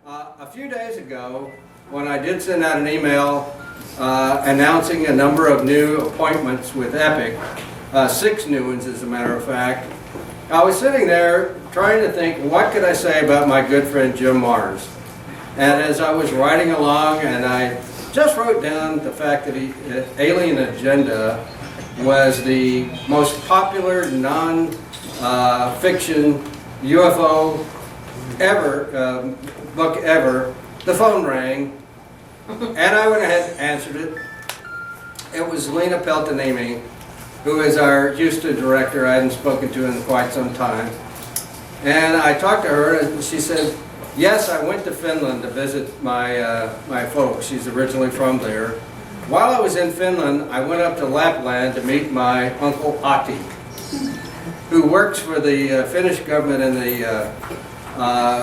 A few days ago, when I did send out an email announcing a number of new appointments with EPIC, 6 new ones as a matter of fact, I was sitting there trying to think, what could I say about my good friend Jim Mars? And as I was writing along, and I just wrote down the fact that Alien Agenda was the most popular non-fiction UFO book ever, the phone rang, and I went ahead and answered it. It was Lena Peltonimi, who is our Houston director. I hadn't spoken to in quite some time. And I talked to her, and she said, yes, I went to Finland to visit my folks. She's originally from there. While I was in Finland, I went up to Lapland to meet my Uncle Ahti, who works for the Finnish government in the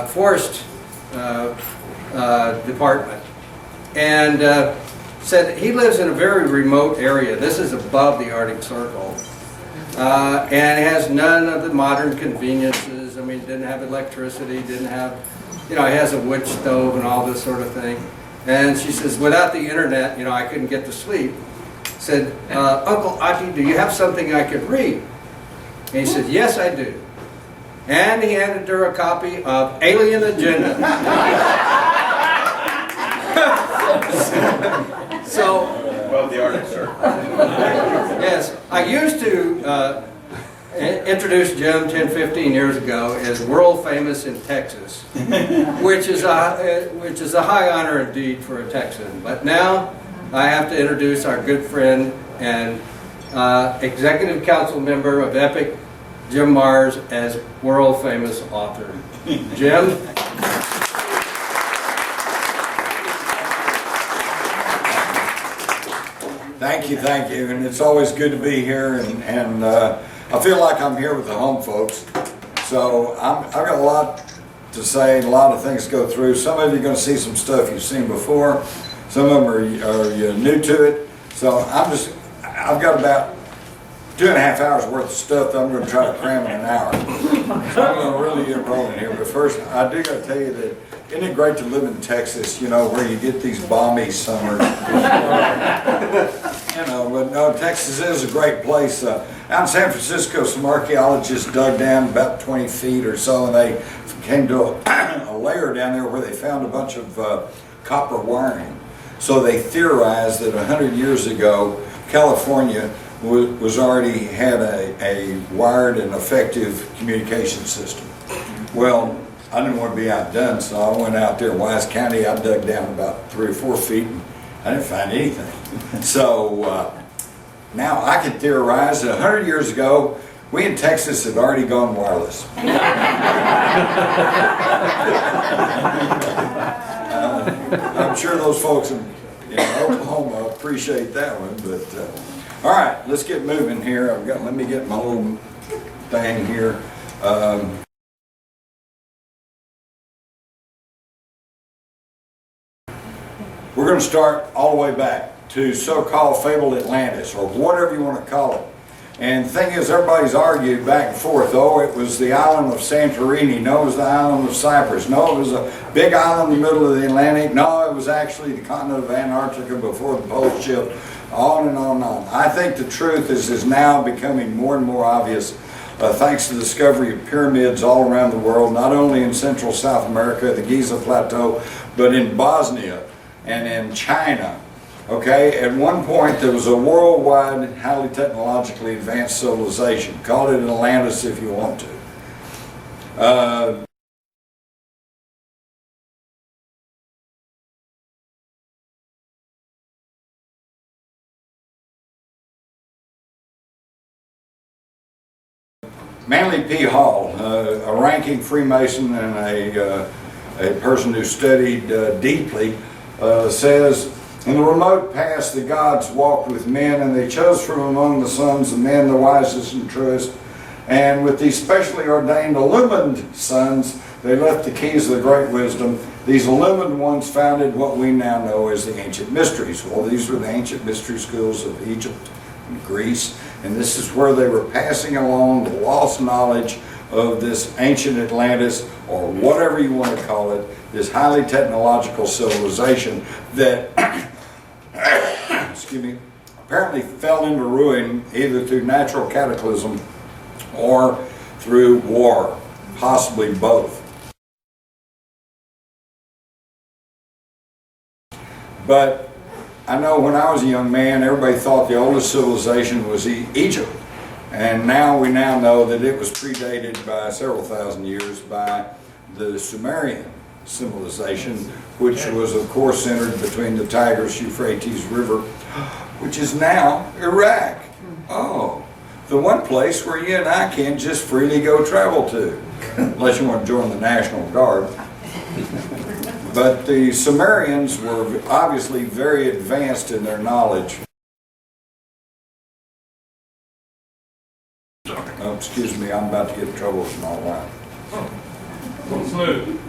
forest department, and said he lives in a very remote area. This is above the Arctic Circle, and has none of the modern conveniences. I mean, didn't have electricity, didn't have, you know, he has a wood stove and all this sort of thing. And she says, without the internet, you know, I couldn't get to sleep. Said, Uncle Ahti, do you have something I could read? And he said, yes, I do. And he handed her a copy of Alien Agenda. So, well, the Arctic Circle. Yes, I used to introduce Jim 10-15 years ago as world famous in Texas, which is a high honor indeed for a Texan. But now I have to introduce our good friend and executive council member of EPIC, Jim Mars, as world famous author. Jim? Thank you, and it's always good to be here, and I feel like I'm here with the home folks. So I've got a lot to say, a lot of things to go through. Some of you are going to see some stuff you've seen before. Some of them are new to it. So I've got about 2.5 hours worth of stuff that I'm going to try to cram in an hour. So I'm going to really get rolling here. But first, I do got to tell you that isn't it great to live in Texas, you know, where you get these balmy summers? You know, but no, Texas is a great place. Out in San Francisco, some archaeologists dug down about 20 feet or so, and they came to a layer down there where they found a bunch of copper wiring. So they theorized that 100 years ago, California was already had a wired and effective communication system. Well, I didn't want to be outdone, so I went out there in Wise County. I dug down about 3 or 4 feet, and I didn't find anything. So now I can theorize that 100 years ago, we in Texas had already gone wireless. I'm sure those folks in Oklahoma appreciate that one, but all right, let's get moving here. Let me get my little thing here. We're going to start all the way back to so-called fabled Atlantis, or whatever you want to call it. And the thing is, everybody's argued back and forth. Oh, it was the island of Santorini. No, it was the island of Cyprus. No, it was a big island in the middle of the Atlantic. No, it was actually the continent of Antarctica before the pole shift. On and on and on. I think the truth is now becoming more and more obvious thanks to the discovery of pyramids all around the world, not only in Central South America, the Giza Plateau, but in Bosnia and in China. Okay, at one point there was a worldwide, highly technologically advanced civilization. Call it Atlantis if you want to. Manly P. Hall, a ranking Freemason and a person who studied deeply, says, in the remote past the gods walked with men, and they chose from among the sons of men the wisest and truest, and with these specially ordained illumined sons they left the keys of the great wisdom. These illumined ones founded what we now know as the ancient mysteries. Well, these were the ancient mystery schools of Egypt and Greece, and this is where they were passing along the lost knowledge of this ancient Atlantis, or whatever you want to call it, this highly technological civilization that excuse me, apparently fell into ruin either through natural cataclysm or through war, possibly both. But I know when I was a young man, everybody thought the oldest civilization was Egypt. And we now know that it was predated by several thousand years by the Sumerian civilization, which was of course centered between the Tigris-Euphrates River, which is now Iraq. Oh, the one place where you and I can't just freely go travel to, unless you want to join the National Guard. But the Sumerians were obviously very advanced in their knowledge. Oh, excuse me, I'm about to get in trouble with my wife. Smooth.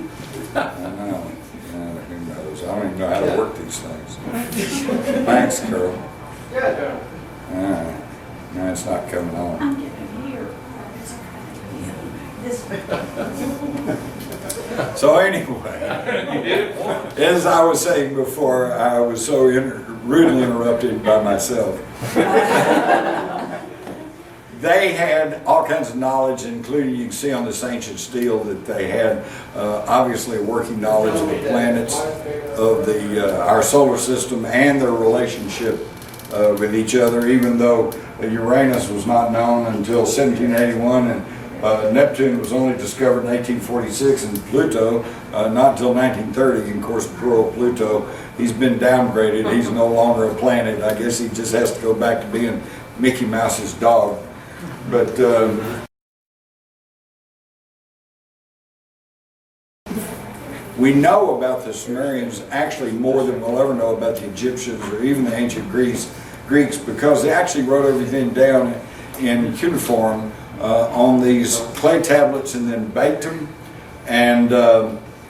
I know. Yeah, who knows? I don't even know how to work these things. Thanks, Carol. No, it's not coming on. I'm getting here. This So anyway, as I was saying before, I was so rudely interrupted by myself. They had all kinds of knowledge, including, you can see on this ancient steel that they had obviously a working knowledge of the planets, of our solar system, and their relationship with each other, even though Uranus was not known until 1781, and Neptune was only discovered in 1846, and Pluto not until 1930. And of course, poor old Pluto, he's been downgraded. He's no longer a planet. I guess he just has to go back to being Mickey Mouse's dog. But we know about the Sumerians actually more than we'll ever know about the Egyptians or even the ancient Greeks, because they actually wrote everything down in cuneiform on these clay tablets and then baked them, and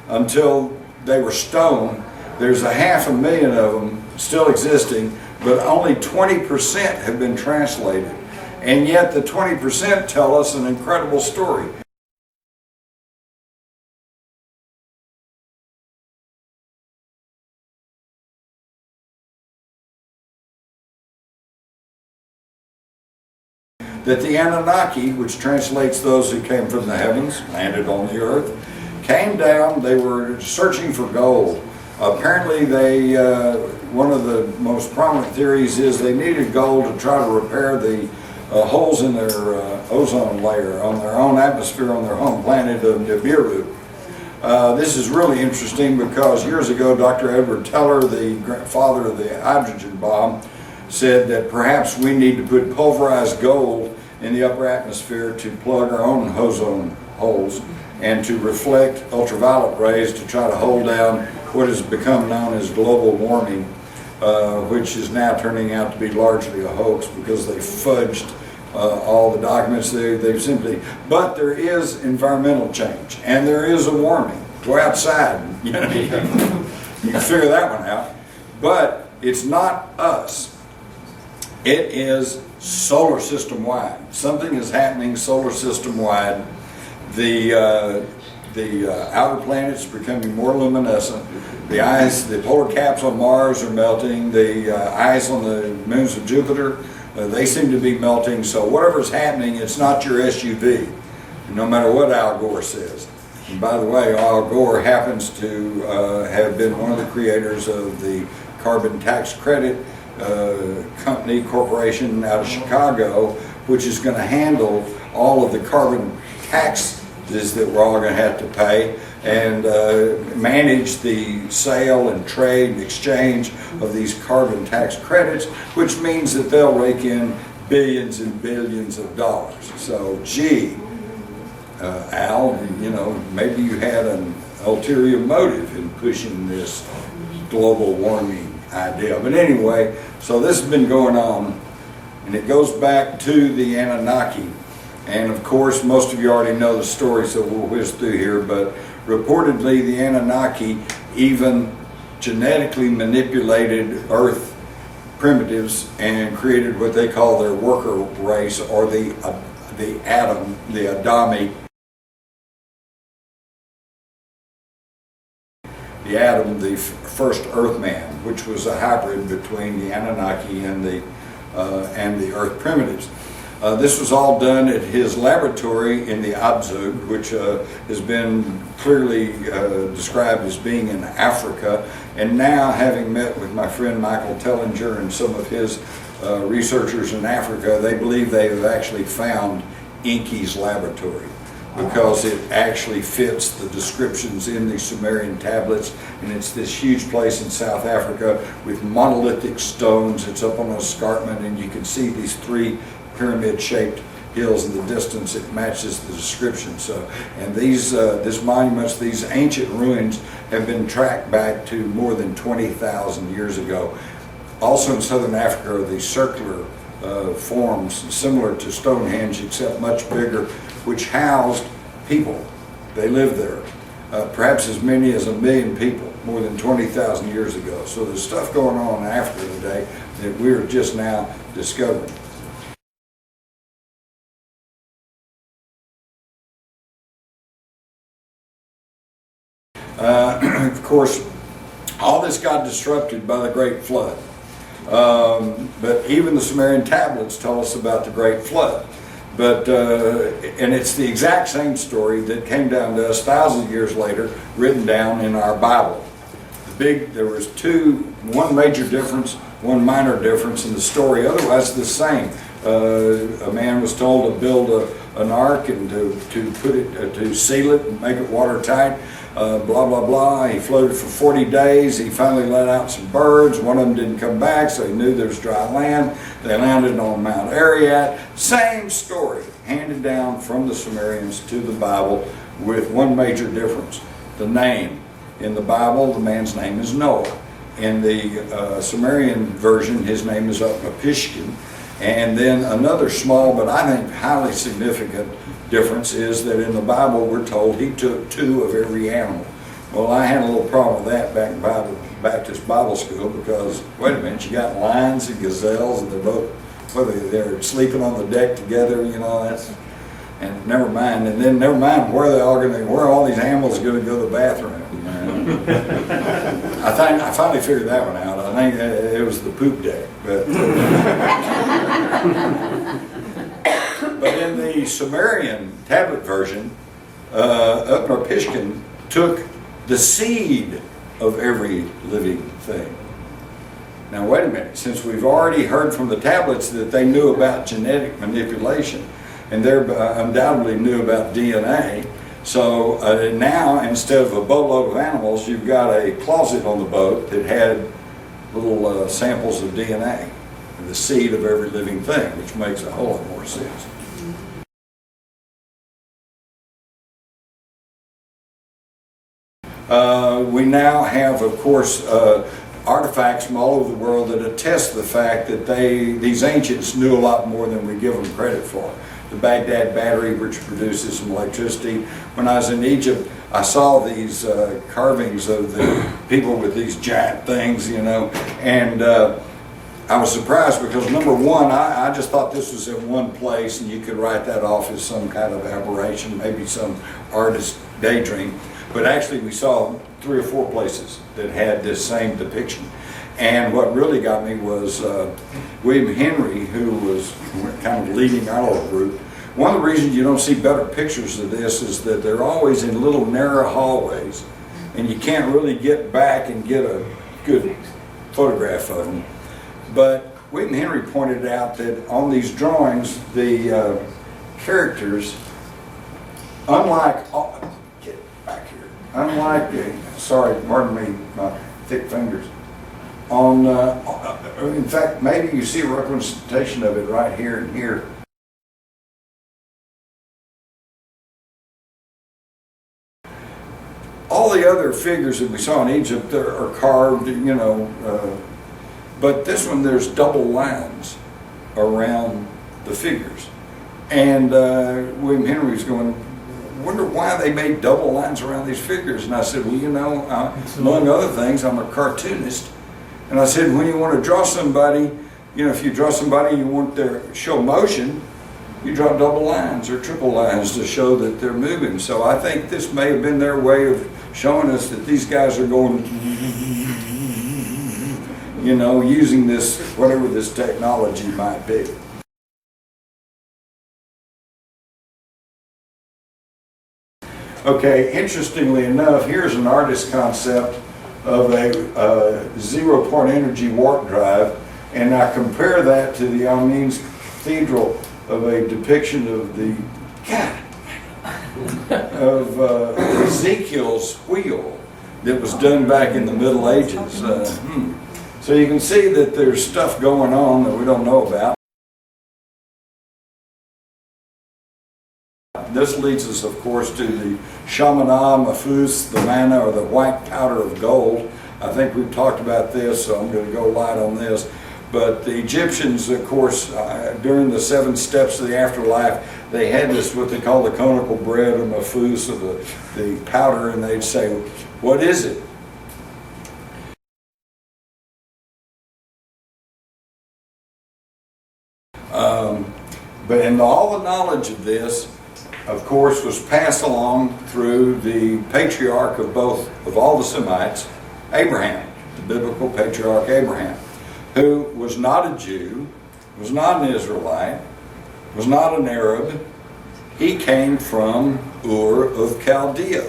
until they were stone. There's 500,000 of them still existing, but only 20% have been translated. And yet the 20% tell us an incredible story. That the Anunnaki, which translates those who came from the heavens, landed on the earth, came down. They were searching for gold. Apparently one of the most prominent theories is they needed gold to try to repair the holes in their ozone layer on their own atmosphere on their home planet of Nibiru. This is really interesting because years ago Dr. Edward Teller, the father of the hydrogen bomb, said that perhaps we need to put pulverized gold in the upper atmosphere to plug our own ozone holes and to reflect ultraviolet rays to try to hold down what has become known as global warming, which is now turning out to be largely a hoax because they fudged all the documents. They've simply, but there is environmental change and there is a warming. Go outside, you can figure that one out. But it's not us. It is solar system wide. Something is happening solar system wide. The outer planets are becoming more luminescent. The polar caps on Mars are melting. The ice on the moons of Jupiter, they seem to be melting. So whatever's happening, it's not your SUV, no matter what Al Gore says. And by the way, Al Gore happens to have been one of the creators of the carbon tax credit corporation out of Chicago, which is going to handle all of the carbon taxes that we're all going to have to pay and manage the sale and trade and exchange of these carbon tax credits, which means that they'll rake in billions and billions of dollars. So, gee, Al, maybe you had an ulterior motive in pushing this global warming idea. But anyway, so this has been going on, and it goes back to the Anunnaki. And of course, most of you already know the story, so we'll whiz through here, but reportedly the Anunnaki even genetically manipulated Earth primitives and created what they call their worker race, or the Adamic the Adam, the first Earthman, which was a hybrid between the Anunnaki and the Earth primitives. This was all done at his laboratory in the Abzug, which has been clearly described as being in Africa. And now, having met with my friend Michael Tellinger and some of his researchers in Africa, they believe they have actually found Enki's laboratory, because it actually fits the descriptions in the Sumerian tablets, and it's this huge place in South Africa with monolithic stones. It's up on an escarpment, and you can see these three pyramid-shaped hills in the distance. It matches the description. So, and these monuments, these ancient ruins, have been tracked back to more than 20,000 years ago. Also in southern Africa are these circular forms similar to Stonehenge, except much bigger, which housed people. They lived there, perhaps as many as 1 million people, more than 20,000 years ago. So there's stuff going on in Africa today that we're just now discovering. Of course, all this got disrupted by the Great Flood. But even the Sumerian tablets tell us about the Great Flood. But and it's the exact same story that came down to us thousands of years later, written down in our Bible. There was one major difference, one minor difference in the story. Otherwise, the same. A man was told to build an ark and to seal it and make it watertight. Blah blah blah. He floated for 40 days. He finally let out some birds. One of them didn't come back, so he knew there was dry land. They landed on Mount Ararat. Same story, handed down from the Sumerians to the Bible, with one major difference: the name. In the Bible, the man's name is Noah. In the Sumerian version, his name is Utnapishtim. And then another small, but I think highly significant difference is that in the Bible we're told he took 2 of every animal. Well, I had a little problem with that back in Baptist Bible school, because, wait a minute, you got lions and gazelles, and they're both, whether they're sleeping on the deck together, you know, and never mind. And then never mind where all these animals are going to go to the bathroom. You know? I finally figured that one out. I think it was the poop deck. But in the Sumerian tablet version, Utnapishtim took the seed of every living thing. Now wait a minute, since we've already heard from the tablets that they knew about genetic manipulation, and they undoubtedly knew about DNA, so now instead of a boatload of animals, you've got a closet on the boat that had little samples of DNA, and the seed of every living thing, which makes a whole lot more sense. We now have, of course, artifacts from all over the world that attest the fact that these ancients knew a lot more than we give them credit for. The Baghdad battery, which produces some electricity. When I was in Egypt, I saw these carvings of the people with these giant things, you know, and I was surprised because, number one, I just thought this was in one place and you could write that off as some kind of aberration, maybe some artist's daydream. But actually we saw 3 or 4 places that had this same depiction. And what really got me was William Henry, who was kind of leading our little group. One of the reasons you don't see better pictures of this is that they're always in little narrow hallways, and you can't really get back and get a good photograph of them. But William Henry pointed out that on these drawings, the characters, unlike sorry, pardon me, my thick fingers. In fact, maybe you see a representation of it right here and here. All the other figures that we saw in Egypt are carved, you know, but this one, there's double lines around the figures. And William Henry was going, wonder why they made double lines around these figures. And I said, well, you know, among other things, I'm a cartoonist. And I said, when you want to draw somebody, you know, if you draw somebody you want to show motion, you draw double lines or triple lines to show that they're moving. So I think this may have been their way of showing us that these guys are going, you know, using this, whatever this technology might be. Okay, interestingly enough, here's an artist's concept of a zero-point energy warp drive, and I compare that to the Amiens Cathedral of a depiction of the Ezekiel's wheel that was done back in the Middle Ages. So you can see that there's stuff going on that we don't know about. This leads us, of course, to the Shamanah, Mafus, the manna, or the white powder of gold. I think we've talked about this, so I'm going to go light on this. But the Egyptians, of course, during the 7 steps of the afterlife, they had this, what they call the conical bread, or mafus, or the powder, and they'd say, what is it? But all the knowledge of this, of course, was passed along through the patriarch of all the Semites, Abraham, the biblical patriarch Abraham, who was not a Jew, was not an Israelite, was not an Arab. He came from Ur of Chaldea.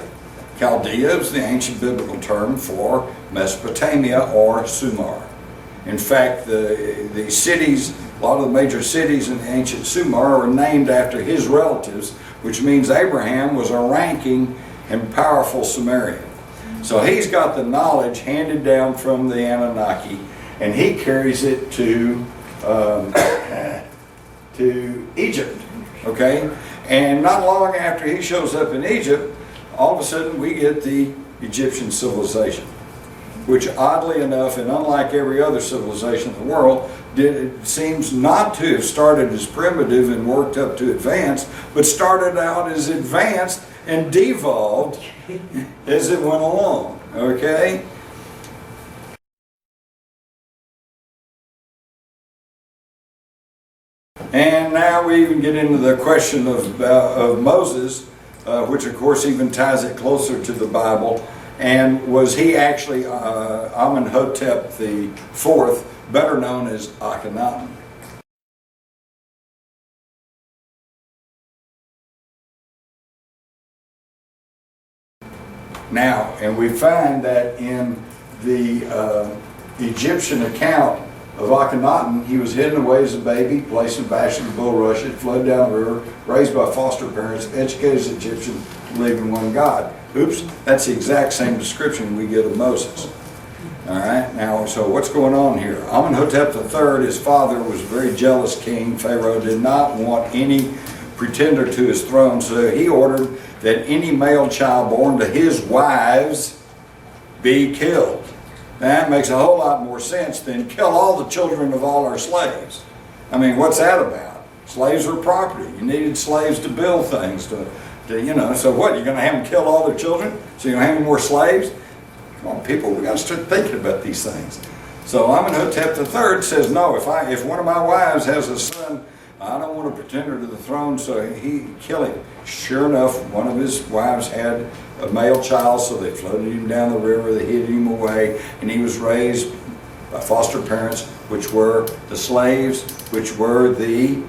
Chaldea is the ancient biblical term for Mesopotamia or Sumer. In fact, the cities, a lot of the major cities in the ancient Sumer are named after his relatives, which means Abraham was a ranking and powerful Sumerian. So he's got the knowledge handed down from the Anunnaki, and he carries it to Egypt, okay? And not long after he shows up in Egypt, all of a sudden we get the Egyptian civilization, which oddly enough, and unlike every other civilization in the world, it seems not to have started as primitive and worked up to advanced, but started out as advanced and devolved as it went along, okay? And now we even get into the question of Moses, which of course even ties it closer to the Bible. And was he actually Amenhotep the IV, better known as Akhenaten? Now, and we find that in the Egyptian account of Akhenaten, he was hidden away as a baby, placed in basket of bulrush, it flowed down the river, raised by foster parents, educated as Egyptian, believed in one God. Oops, that's the exact same description we get of Moses. All right, now, so what's going on here? Amenhotep III, his father, was a very jealous king. Pharaoh did not want any pretender to his throne, so he ordered that any male child born to his wives be killed. Now, that makes a whole lot more sense than kill all the children of all our slaves. I mean, what's that about? Slaves were property. You needed slaves to build things, you know, so what, you're going to have them kill all their children? So you're going to have any more slaves? Come on, people, we got to start thinking about these things. So Amenhotep III says, no, if one of my wives has a son, I don't want to pretend her to the throne, so he kill him. Sure enough, one of his wives had a male child, so they floated him down the river, they hid him away, and he was raised by foster parents, which were the slaves, which were the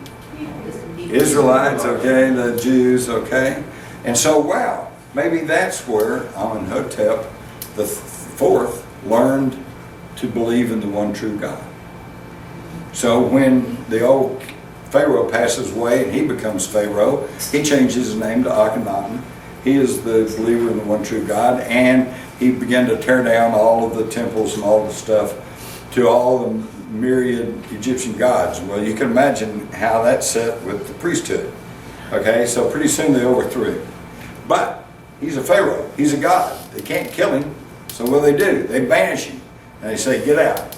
Israelites, okay, the Jews, okay? And so, wow, maybe that's where Amenhotep the IV learned to believe in the one true God. So when the old Pharaoh passes away and he becomes Pharaoh, he changes his name to Akhenaten. He is the believer in the one true God, and he began to tear down all of the temples and all the stuff to all the myriad Egyptian gods. Well, you can imagine how that's set with the priesthood. Okay, so pretty soon they overthrew him. But he's a Pharaoh, he's a god. They can't kill him, so what do? They banish him. And they say, get out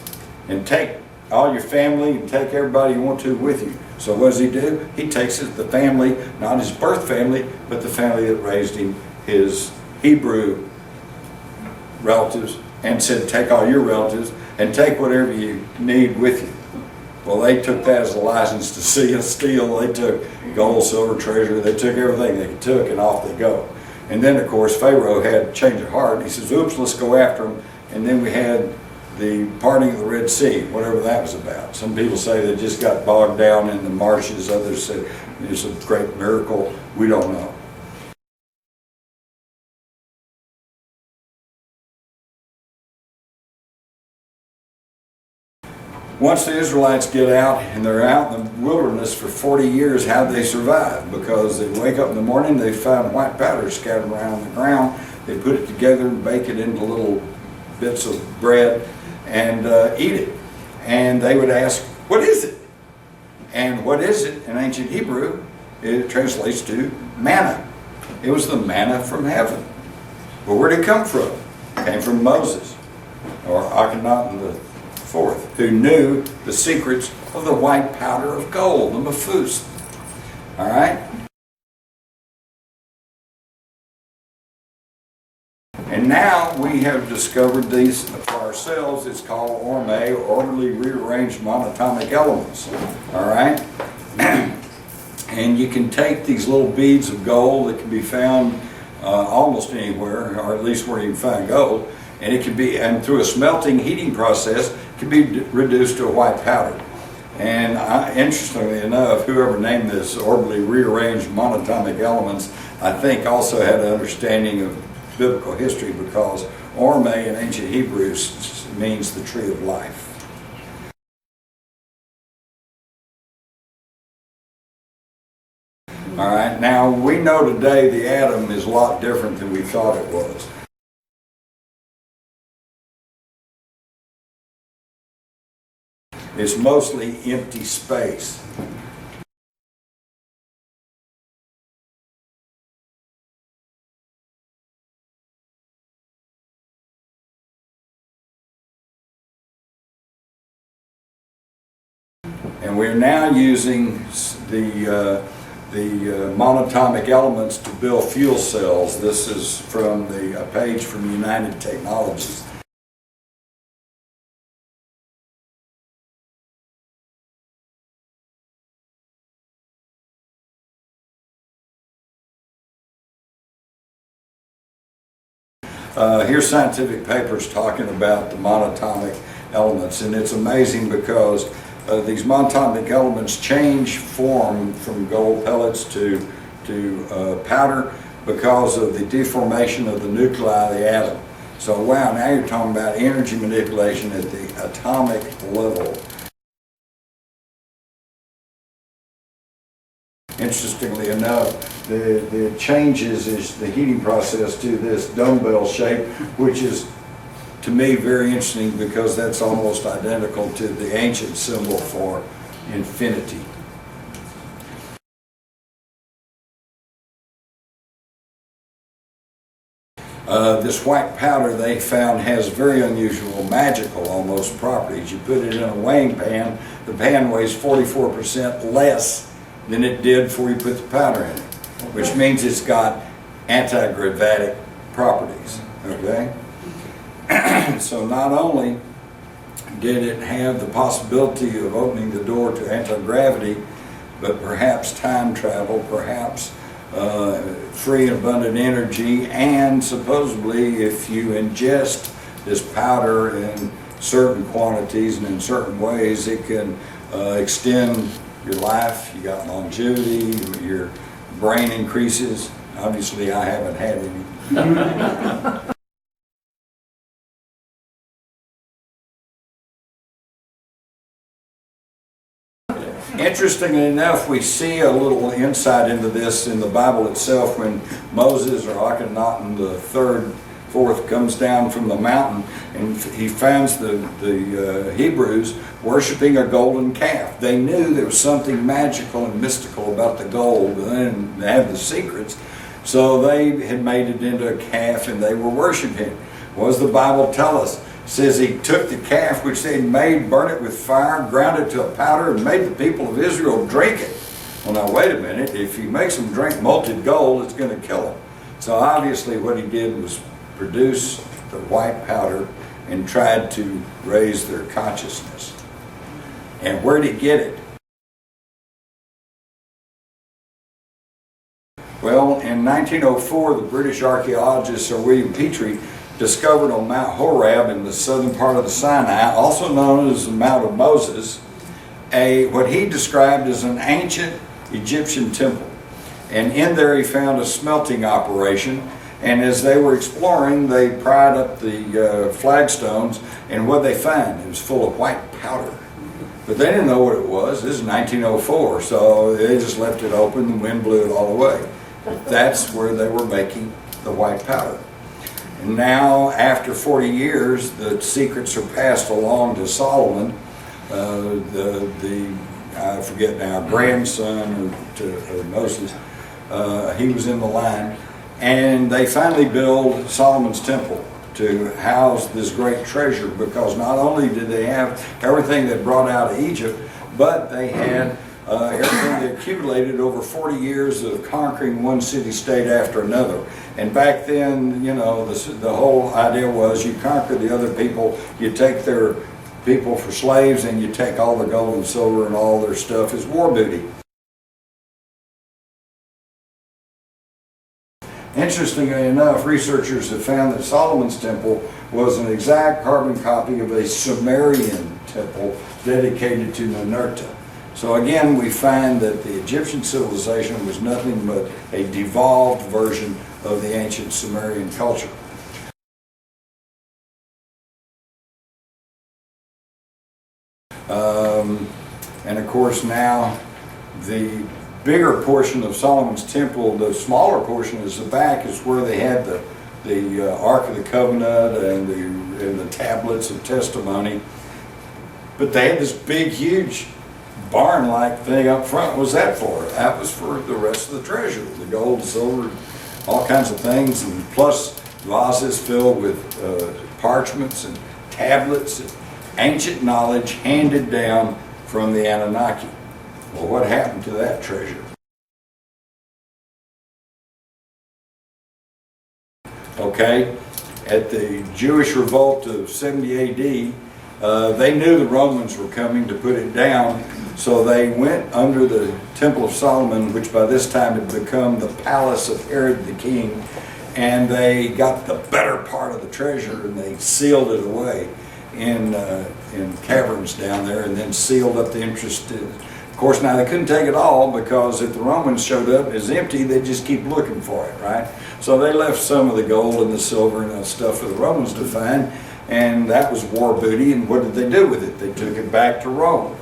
and take all your family and take everybody you want to with you. So what does he do? He takes the family, not his birth family, but the family that raised him, his Hebrew relatives, and said, take all your relatives and take whatever you need with you. Well, they took that as a license to steal. They took gold, silver, treasure. They took everything they took, and off they go. And then, of course, Pharaoh had a change of heart. He says, oops, let's go after them. And then we had the parting of the Red Sea, whatever that was about. Some people say they just got bogged down in the marshes. Others say it's a great miracle. We don't know. Once the Israelites get out, and they're out in the wilderness for 40 years, how do they survive? Because they wake up in the morning, they find white powder scattered around the ground. They put it together and bake it into little bits of bread and eat it. And they would ask, what is it? And what is it in ancient Hebrew? It translates to manna. It was the manna from heaven. But where did it come from? It came from Moses, or Akhenaten the Fourth, who knew the secrets of the white powder of gold, the mafus. All right? And now we have discovered these for ourselves. It's called orme, orderly rearranged monatomic elements. All right? And you can take these little beads of gold that can be found almost anywhere, or at least where you can find gold, and it can be, and through a smelting heating process, can be reduced to a white powder. And interestingly enough, whoever named this orderly rearranged monatomic elements, I think also had an understanding of biblical history, because orme in ancient Hebrew means the tree of life. All right, now we know today the atom is a lot different than we thought it was. It's mostly empty space. And we're now using the monatomic elements to build fuel cells. This is from a page from United Technologies. Here's scientific papers talking about the monatomic elements, and it's amazing because these monatomic elements change form from gold pellets to powder because of the deformation of the nuclei of the atom. So wow, now you're talking about energy manipulation at the atomic level. Interestingly enough, the changes is the heating process to this dumbbell shape, which is to me very interesting because that's almost identical to the ancient symbol for infinity. This white powder they found has very unusual, magical almost properties. You put it in a weighing pan, the pan weighs 44% less than it did before you put the powder in it, which means it's got anti-gravitic properties, okay? So not only did it have the possibility of opening the door to anti-gravity, but perhaps time travel, perhaps free and abundant energy, and supposedly if you ingest this powder in certain quantities and in certain ways, it can extend your life. You got longevity, your brain increases. Obviously I haven't had any. Interestingly enough, we see a little insight into this in the Bible itself when Moses, or Akhenaten the fourth, comes down from the mountain and he finds the Hebrews worshiping a golden calf. They knew there was something magical and mystical about the gold, and they had the secrets, so they had made it into a calf and they were worshiping. What does the Bible tell us? It says he took the calf which they had made, burned it with fire, ground it to a powder, and made the people of Israel drink it. Well, now wait a minute, if he makes them drink molten gold, it's going to kill them. So obviously what he did was produce the white powder and tried to raise their consciousness. And where did he get it? Well, in 1904, the British archaeologist Sir William Petrie discovered on Mount Horeb in the southern part of the Sinai, also known as the Mount of Moses, what he described as an ancient Egyptian temple. And in there he found a smelting operation, and as they were exploring, they pried up the flagstones, and what they found, it was full of white powder. But they didn't know what it was. This is 1904, so they just left it open, the wind blew it all away. But that's where they were making the white powder. And now, after 40 years, the secrets are passed along to Solomon, I forget now, grandson of Moses. He was in the line, and they finally build Solomon's temple to house this great treasure, because not only did they have everything they brought out of Egypt, but they had everything they accumulated over 40 years of conquering one city-state after another. And back then, you know, the whole idea was you conquer the other people, you take their people for slaves, and you take all the gold and silver and all their stuff as war booty. Interestingly enough, researchers have found that Solomon's temple was an exact carbon copy of a Sumerian temple dedicated to Ninurta. So again, we find that the Egyptian civilization was nothing but a devolved version of the ancient Sumerian culture. And of course now, the bigger portion of Solomon's temple, the smaller portion is the back, is where they had the Ark of the Covenant and the tablets of testimony. But they had this big, huge barn-like thing up front. What was that for? That was for the rest of the treasure, the gold, silver, all kinds of things, and plus vases filled with parchments and tablets and ancient knowledge handed down from the Anunnaki. Well, what happened to that treasure? Okay, at the Jewish revolt of 70 AD, they knew the Romans were coming to put it down, so they went under the Temple of Solomon, which by this time had become the palace of Herod the king, and they got the better part of the treasure and they sealed it away in caverns down there, and then sealed up the entrance. Of course, now they couldn't take it all, because if the Romans showed up as empty, they'd just keep looking for it, right? So they left some of the gold and the silver and the stuff for the Romans to find, and that was war booty. And what did they do with it? They took it back to Rome.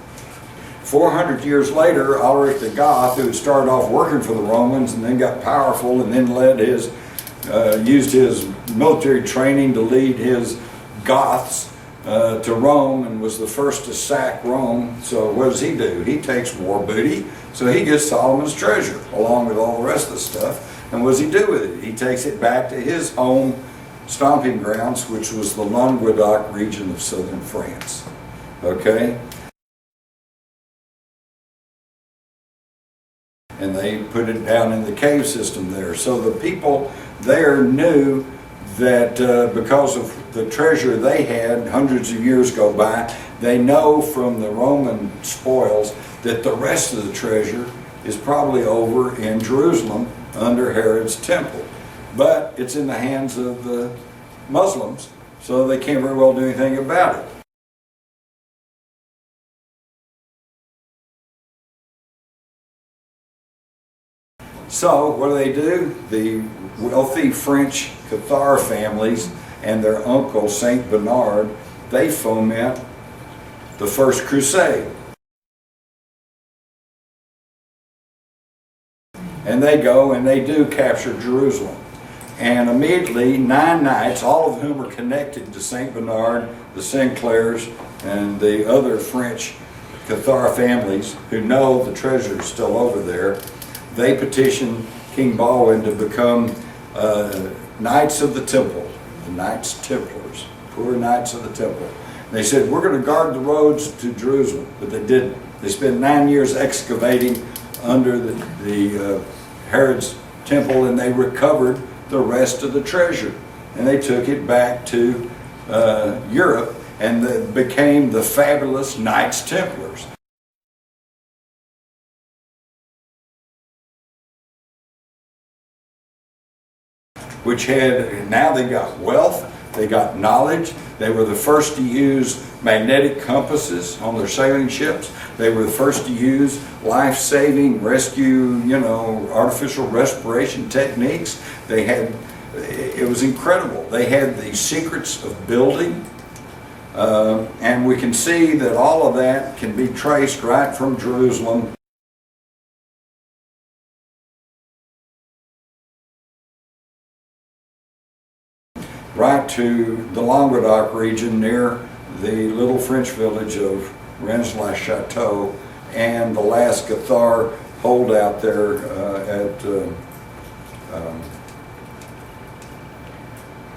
400 years later, Alaric the Goth, who had started off working for the Romans and then got powerful and then used his military training to lead his Goths to Rome, and was the first to sack Rome. So what does he do? He takes war booty, so he gets Solomon's treasure along with all the rest of the stuff. And what does he do with it? He takes it back to his home stomping grounds, which was the Languedoc region of southern France. Okay? And they put it down in the cave system there. So the people there knew that because of the treasure they had hundreds of years go by, they know from the Roman spoils that the rest of the treasure is probably over in Jerusalem under Herod's temple. But it's in the hands of the Muslims, so they can't very well do anything about it. So what do? The wealthy French Cathar families and their uncle Saint Bernard, they foment the First Crusade. And they go and they do capture Jerusalem. And immediately 9 knights, all of whom are connected to Saint Bernard, the Sinclairs, and the other French Cathar families who know the treasure is still over there, they petition King Baldwin to become Knights of the Temple, the Knights Templars, poor Knights of the Temple. And they said, we're going to guard the roads to Jerusalem, but they didn't. They spent 9 years excavating under the Herod's temple, and they recovered the rest of the treasure. And they took it back to Europe, and it became the fabulous Knights Templars. which had, now they got wealth, they got knowledge. They were the first to use magnetic compasses on their sailing ships. They were the first to use life-saving rescue, artificial respiration techniques. They had, it was incredible. They had the secrets of building. And we can see that all of that can be traced right from Jerusalem right to the Languedoc region near the little French village of Rennes-le-Château and the last Cathar holdout there at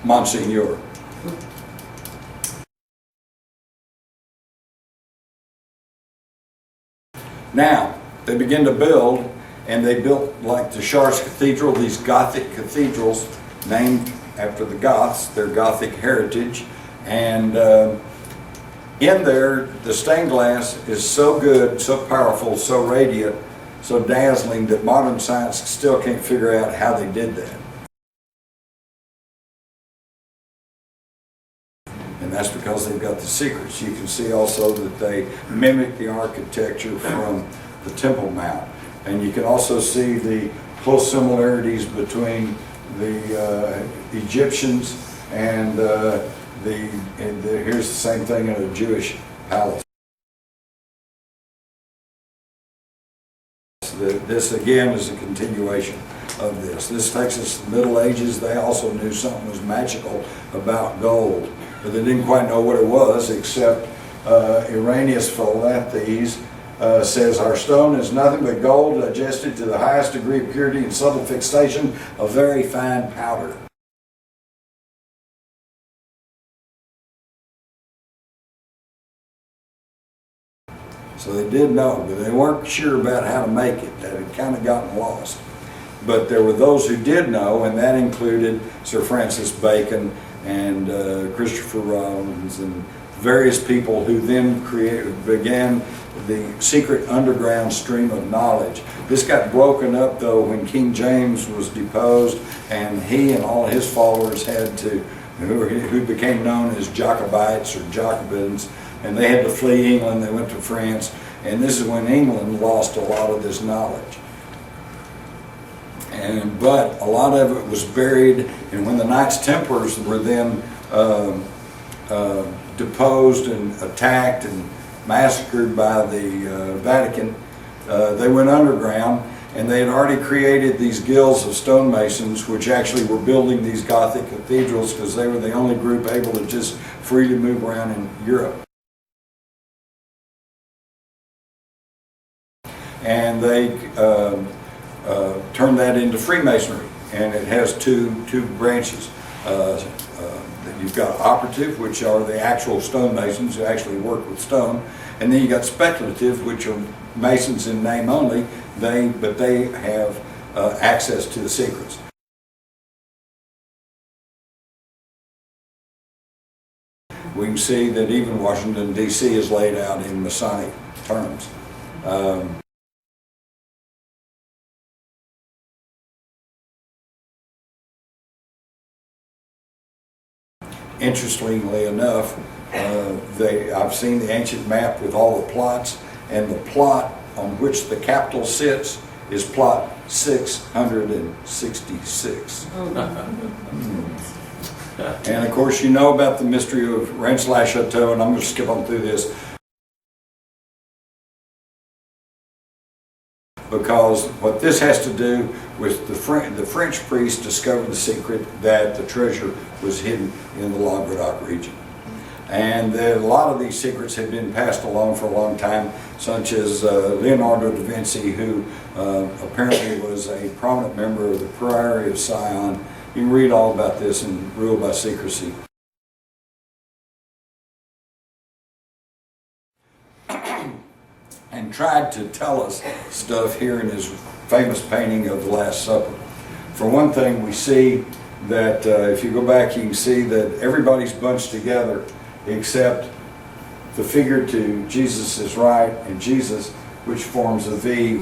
Monseigneur. Now, they begin to build, and they built, like the Chartres Cathedral, these Gothic cathedrals named after the Goths, their Gothic heritage. And in there, the stained glass is so good, so powerful, so radiant, so dazzling that modern science still can't figure out how they did that. And that's because they've got the secrets. You can see also that they mimic the architecture from the Temple Mount. And you can also see the close similarities between the Egyptians and here's the same thing in a Jewish palace. This again is a continuation of this. This takes us to the Middle Ages. They also knew something was magical about gold, but they didn't quite know what it was, except Irenaeus Philalethes says, "Our stone is nothing but gold adjusted to the highest degree of purity and subtle fixation of very fine powder." So they did know, but they weren't sure about how to make it. That had kind of gotten lost. But there were those who did know, and that included Sir Francis Bacon and Christopher Rollins and various people who then began the secret underground stream of knowledge. This got broken up though when King James was deposed, and he and all his followers had to, who became known as Jacobites or Jacobins, and they had to flee England. They went to France, and this is when England lost a lot of this knowledge. But a lot of it was buried, and when the Knights Templars were then deposed and attacked and massacred by the Vatican, they went underground, and they had already created these guilds of stonemasons, which actually were building these Gothic cathedrals because they were the only group able to just freely move around in Europe. And they turned that into Freemasonry, and it has two branches. You've got operative, which are the actual stonemasons who actually work with stone, and then you got speculative, which are masons in name only. But they have access to the secrets. We can see that even Washington, D.C. is laid out in Masonic terms. Interestingly enough, I've seen the ancient map with all the plots, and the plot on which the capital sits is plot 666. And of course you know about the mystery of Rennes-le-Château, and I'm going to skip on through this because what this has to do with the French priests discovered the secret that the treasure was hidden in the Languedoc region. And a lot of these secrets had been passed along for a long time, such as Leonardo da Vinci, who apparently was a prominent member of the Priory of Sion. You can read all about this in Ruled by Secrecy. And tried to tell us stuff here in his famous painting of the Last Supper. For one thing, we see that if you go back, you can see that everybody's bunched together except the figure to Jesus' right and Jesus, which forms a V.